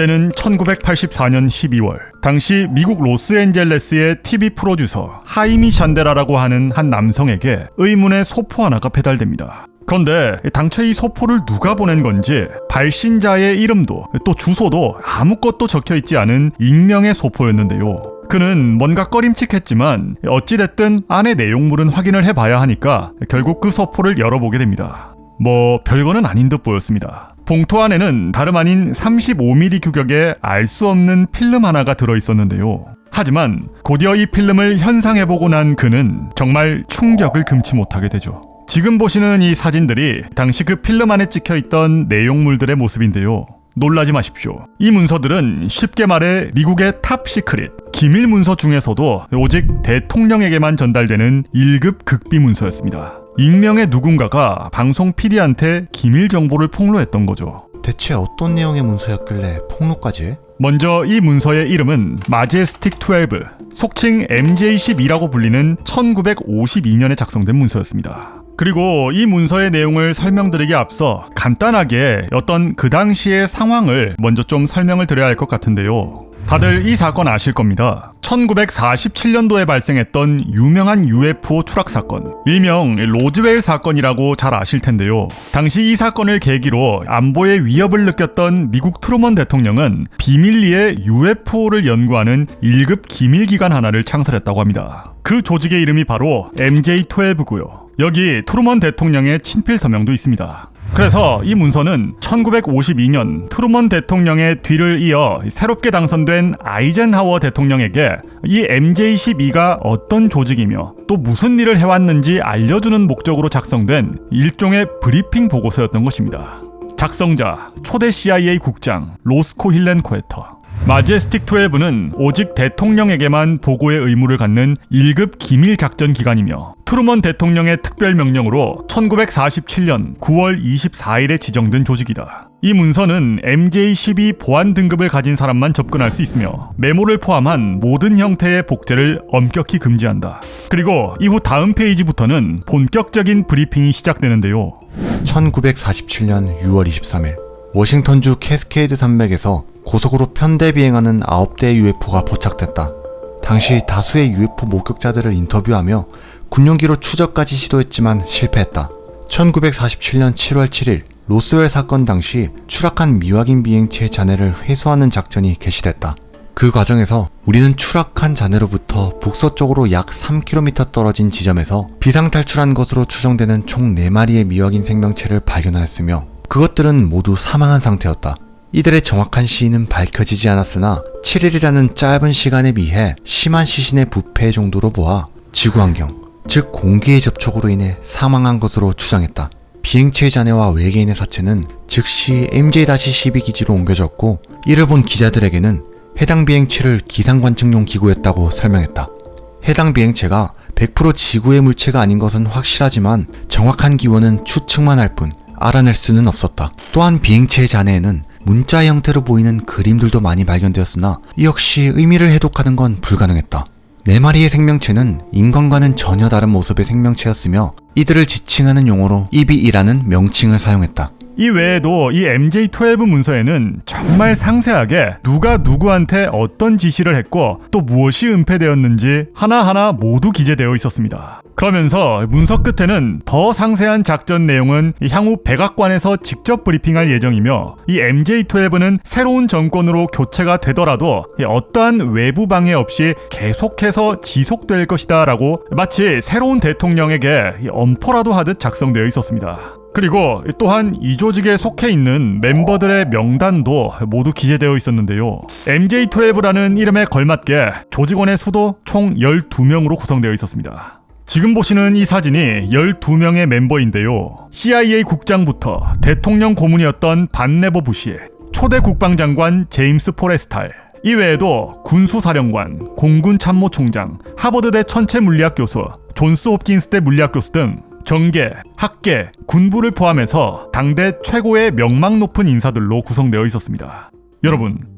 때는 1984년 12월 당시 미국 로스앤젤레스의 TV 프로듀서 하이미 샨데라라고 하는 한 남성에게 의문의 소포 하나가 배달됩니다. 그런데 당최 이 소포를 누가 보낸 건지 발신자의 이름도 또 주소도 아무것도 적혀있지 않은 익명의 소포였는데요. 그는 뭔가 꺼림칙했지만 어찌됐든 안의 내용물은 확인을 해봐야 하니까 결국 그 소포를 열어보게 됩니다. 뭐 별거는 아닌 듯 보였습니다. 봉투 안에는 다름 아닌 35mm 규격의 알 수 없는 필름 하나가 들어있었는데요. 하지만 곧이어 이 필름을 현상해보고 난 그는 정말 충격을 금치 못하게 되죠. 지금 보시는 이 사진들이 당시 그 필름 안에 찍혀있던 내용물들의 모습인데요. 놀라지 마십시오. 이 문서들은 쉽게 말해 미국의 탑 시크릿, 기밀 문서 중에서도 오직 대통령에게만 전달되는 1급 극비 문서였습니다. 익명의 누군가가 방송 PD한테 기밀 정보를 폭로했던 거죠. 대체 어떤 내용의 문서였길래 폭로까지? 먼저 이 문서의 이름은 마제스틱 12, 속칭 MJ12라고 불리는 1952년에 작성된 문서였습니다. 그리고 이 문서의 내용을 설명드리기에 앞서 간단하게 어떤 그 당시의 상황을 먼저 좀 설명을 드려야 할 것 같은데요. 다들 이 사건 아실 겁니다. 1947년도에 발생했던 유명한 UFO 추락 사건, 일명 로즈웰 사건이라고 잘 아실 텐데요. 당시 이 사건을 계기로 안보의 위협을 느꼈던 미국 트루먼 대통령은 비밀리에 UFO를 연구하는 1급 기밀기관 하나를 창설했다고 합니다. 그 조직의 이름이 바로 MJ12고요. 여기 트루먼 대통령의 친필 서명도 있습니다. 그래서 이 문서는 1952년 트루먼 대통령의 뒤를 이어 새롭게 당선된 아이젠하워 대통령에게 이 MJ12가 어떤 조직이며 또 무슨 일을 해왔는지 알려주는 목적으로 작성된 일종의 브리핑 보고서였던 것입니다. 작성자 초대 CIA 국장 로스코 힐렌 코에터. 마제스틱 12는 오직 대통령에게만 보고의 의무를 갖는 1급 기밀 작전 기관이며 트루먼 대통령의 특별 명령으로 1947년 9월 24일에 지정된 조직이다. 이 문서는 MJ12 보안 등급을 가진 사람만 접근할 수 있으며 메모를 포함한 모든 형태의 복제를 엄격히 금지한다. 그리고 이후 다음 페이지부터는 본격적인 브리핑이 시작되는데요. 1947년 6월 23일 워싱턴주 캐스케이드 산맥에서 고속으로 편대 비행하는 9대의 UFO가 포착됐다. 당시 다수의 UFO 목격자들을 인터뷰하며 군용기로 추적까지 시도했지만 실패했다. 1947년 7월 7일 로스웰 사건 당시 추락한 미확인 비행체의 잔해를 회수하는 작전이 개시됐다. 그 과정에서 우리는 추락한 잔해로부터 북서쪽으로 약 3km 떨어진 지점에서 비상탈출한 것으로 추정되는 총 4마리의 미확인 생명체를 발견하였으며 그것들은 모두 사망한 상태였다. 이들의 정확한 시인은 밝혀지지 않았으나 7일이라는 짧은 시간에 비해 심한 시신의 부패 정도로 보아 지구환경, 즉 공기의 접촉으로 인해 사망한 것으로 추정했다. 비행체의 잔해와 외계인의 사체는 즉시 MJ-12 기지로 옮겨졌고 이를 본 기자들에게는 해당 비행체를 기상관측용 기구였다고 설명했다. 해당 비행체가 100% 지구의 물체가 아닌 것은 확실하지만 정확한 기원은 추측만 할 뿐 알아낼 수는 없었다. 또한 비행체의 잔해에는 문자 형태로 보이는 그림들도 많이 발견되었으나 이 역시 의미를 해독하는 건 불가능했다. 4마리의 생명체는 인간과는 전혀 다른 모습의 생명체였으며 이들을 지칭하는 용어로 EBE라는 명칭을 사용했다. 이 외에도 이 MJ12 문서에는 정말 상세하게 누가 누구한테 어떤 지시를 했고 또 무엇이 은폐되었는지 하나하나 모두 기재되어 있었습니다. 그러면서 문서 끝에는 더 상세한 작전 내용은 향후 백악관에서 직접 브리핑할 예정이며 이 MJ12는 새로운 정권으로 교체가 되더라도 어떠한 외부 방해 없이 계속해서 지속될 것이다 라고 마치 새로운 대통령에게 엄포라도 하듯 작성되어 있었습니다. 그리고 또한 이 조직에 속해 있는 멤버들의 명단도 모두 기재되어 있었는데요. MJ12라는 이름에 걸맞게 조직원의 수도 총 12명으로 구성되어 있었습니다. 지금 보시는 이 사진이 12명의 멤버인데요. CIA 국장부터 대통령 고문이었던 반네버 부시, 초대 국방장관 제임스 포레스탈, 이외에도 군수사령관, 공군참모총장, 하버드대 천체물리학 교수, 존스 홉킨스대 물리학 교수 등 정계, 학계, 군부를 포함해서 당대 최고의 명망 높은 인사들로 구성되어 있었습니다.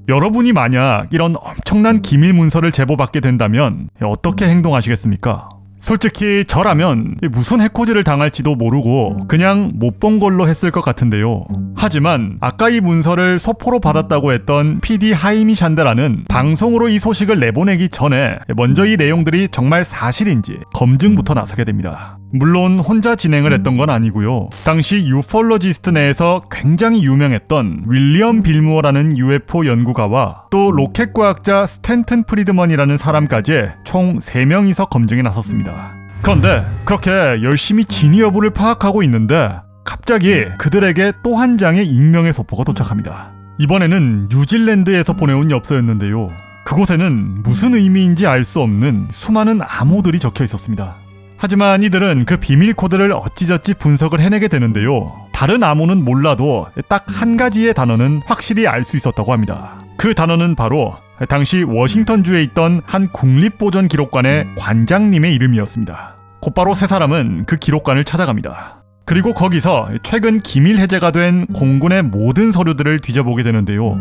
여러분이 만약 이런 엄청난 기밀 문서를 제보받게 된다면 어떻게 행동하시겠습니까? 솔직히 저라면 무슨 해코지를 당할지도 모르고 그냥 못 본 걸로 했을 것 같은데요. 하지만 아까 이 문서를 소포로 받았다고 했던 PD 하이미 샨데라는 방송으로 이 소식을 내보내기 전에 먼저 이 내용들이 정말 사실인지 검증부터 나서게 됩니다. 물론 혼자 진행을 했던 건 아니고요. 당시 유폴로지스트 내에서 굉장히 유명했던 윌리엄 빌무어라는 UFO 연구가와 또 로켓 과학자 스탠튼 프리드먼이라는 사람까지 총 3명이서 검증에 나섰습니다. 그런데 그렇게 열심히 진위 여부를 파악하고 있는데 갑자기 그들에게 또 한 장의 익명의 소포가 도착합니다. 이번에는 뉴질랜드에서 보내온 엽서였는데요. 그곳에는 무슨 의미인지 알 수 없는 수많은 암호들이 적혀 있었습니다. 하지만 이들은 그 비밀 코드를 어찌저찌 분석을 해내게 되는데요. 다른 암호는 몰라도 딱 한 가지의 단어는 확실히 알 수 있었다고 합니다. 그 단어는 바로 당시 워싱턴주에 있던 한 국립보전 기록관의 관장님의 이름이었습니다. 곧바로 세 사람은 그 기록관을 찾아갑니다. 그리고 거기서 최근 기밀 해제가 된 공군의 모든 서류들을 뒤져보게 되는데요.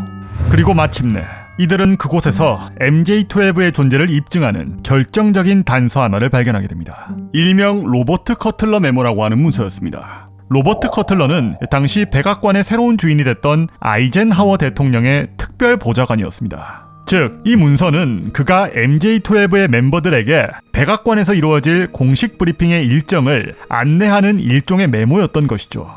그리고 마침내 이들은 그곳에서 MJ12의 존재를 입증하는 결정적인 단서 하나를 발견하게 됩니다. 일명 로버트 커틀러 메모라고 하는 문서였습니다. 로버트 커틀러는 당시 백악관의 새로운 주인이 됐던 아이젠하워 대통령의 특별 보좌관이었습니다. 즉, 이 문서는 그가 MJ12의 멤버들에게 백악관에서 이루어질 공식 브리핑의 일정을 안내하는 일종의 메모였던 것이죠.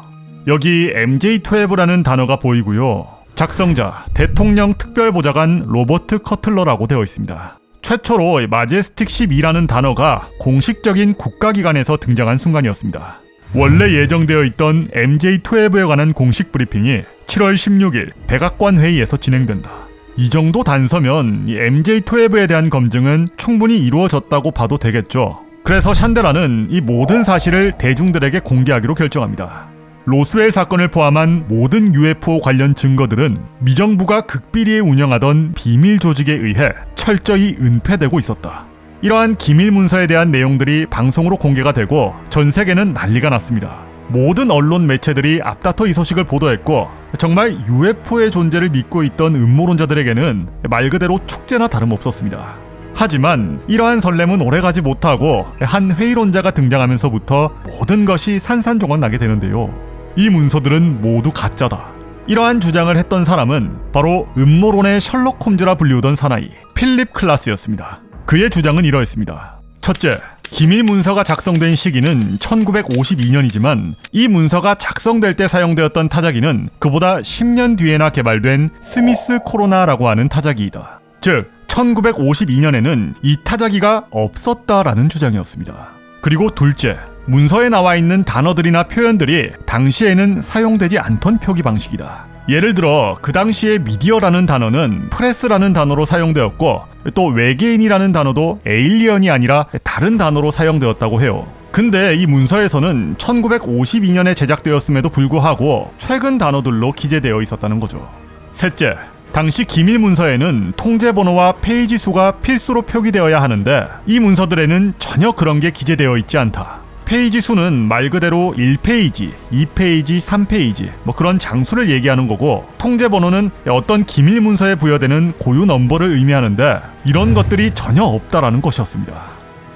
여기 MJ12라는 단어가 보이고요. 작성자, 대통령 특별보좌관 로버트 커틀러라고 되어 있습니다. 최초로 마제스틱 12라는 단어가 공식적인 국가기관에서 등장한 순간이었습니다. 원래 예정되어 있던 MJ12에 관한 공식 브리핑이 7월 16일 백악관 회의에서 진행된다. 이 정도 단서면 이 MJ12에 대한 검증은 충분히 이루어졌다고 봐도 되겠죠. 그래서 샨데라는 이 모든 사실을 대중들에게 공개하기로 결정합니다. 로스웰 사건을 포함한 모든 UFO 관련 증거들은 미정부가 극비리에 운영하던 비밀 조직에 의해 철저히 은폐되고 있었다. 이러한 기밀 문서에 대한 내용들이 방송으로 공개가 되고 전 세계는 난리가 났습니다. 모든 언론 매체들이 앞다퉈 이 소식을 보도했고 정말 UFO의 존재를 믿고 있던 음모론자들에게는 말 그대로 축제나 다름없었습니다. 하지만 이러한 설렘은 오래가지 못하고 한 회의론자가 등장하면서부터 모든 것이 산산조각 나게 되는데요. 이 문서들은 모두 가짜다. 이러한 주장을 했던 사람은 바로 음모론의 셜록 홈즈라 불리우던 사나이 필립 클라스였습니다. 그의 주장은 이러했습니다. 첫째, 기밀 문서가 작성된 시기는 1952년이지만 이 문서가 작성될 때 사용되었던 타자기는 그보다 10년 뒤에나 개발된 스미스 코로나라고 하는 타자기이다. 즉, 1952년에는 이 타자기가 없었다라는 주장이었습니다. 그리고 둘째, 문서에 나와 있는 단어들이나 표현들이 당시에는 사용되지 않던 표기 방식이다. 예를 들어 그 당시에 미디어라는 단어는 프레스라는 단어로 사용되었고 또 외계인이라는 단어도 에일리언이 아니라 다른 단어로 사용되었다고 해요. 근데 이 문서에서는 1952년에 제작되었음에도 불구하고 최근 단어들로 기재되어 있었다는 거죠. 셋째, 당시 기밀 문서에는 통제 번호와 페이지 수가 필수로 표기되어야 하는데 이 문서들에는 전혀 그런 게 기재되어 있지 않다. 페이지 수는 말 그대로 1페이지, 2페이지, 3페이지 그런 장수를 얘기하는 거고 통제 번호는 어떤 기밀 문서에 부여되는 고유 넘버를 의미하는데 이런 것들이 전혀 없다라는 것이었습니다.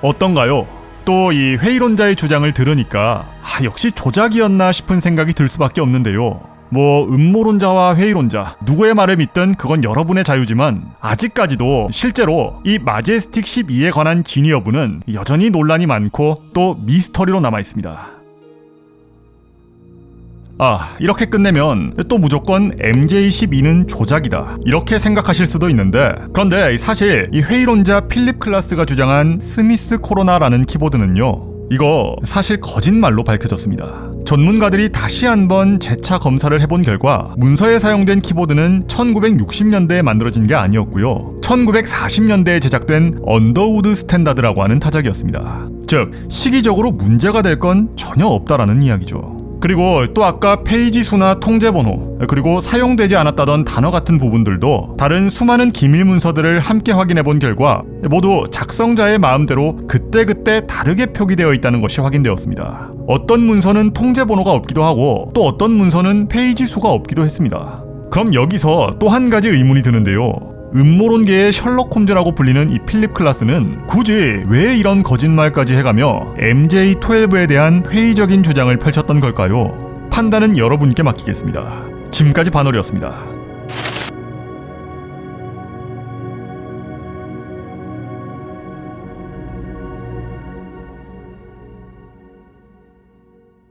어떤가요? 또 이 회의론자의 주장을 들으니까 역시 조작이었나 싶은 생각이 들 수밖에 없는데요. 음모론자와 회의론자 누구의 말을 믿든 그건 여러분의 자유지만 아직까지도 실제로 이 마제스틱 12에 관한 진위 여부는 여전히 논란이 많고 또 미스터리로 남아있습니다. 이렇게 끝내면 또 무조건 MJ12는 조작이다 이렇게 생각하실 수도 있는데 그런데 사실 이 회의론자 필립 클라스가 주장한 스미스 코로나라는 키보드는요 이거 사실 거짓말로 밝혀졌습니다. 전문가들이 다시 한번 재차 검사를 해본 결과 문서에 사용된 키보드는 1960년대에 만들어진 게 아니었고요. 1940년대에 제작된 언더우드 스탠다드라고 하는 타작이었습니다. 즉, 시기적으로 문제가 될 건 전혀 없다라는 이야기죠. 그리고 또 아까 페이지 수나 통제 번호 그리고 사용되지 않았다던 단어 같은 부분들도 다른 수많은 기밀 문서들을 함께 확인해 본 결과 모두 작성자의 마음대로 그때그때 다르게 표기되어 있다는 것이 확인되었습니다. 어떤 문서는 통제 번호가 없기도 하고 또 어떤 문서는 페이지 수가 없기도 했습니다. 그럼 여기서 또 한 가지 의문이 드는데요. 음모론계의 셜록 홈즈라고 불리는 이 필립 클라스는 굳이 왜 이런 거짓말까지 해가며 MJ12에 대한 회의적인 주장을 펼쳤던 걸까요? 판단은 여러분께 맡기겠습니다. 지금까지 반월이었습니다.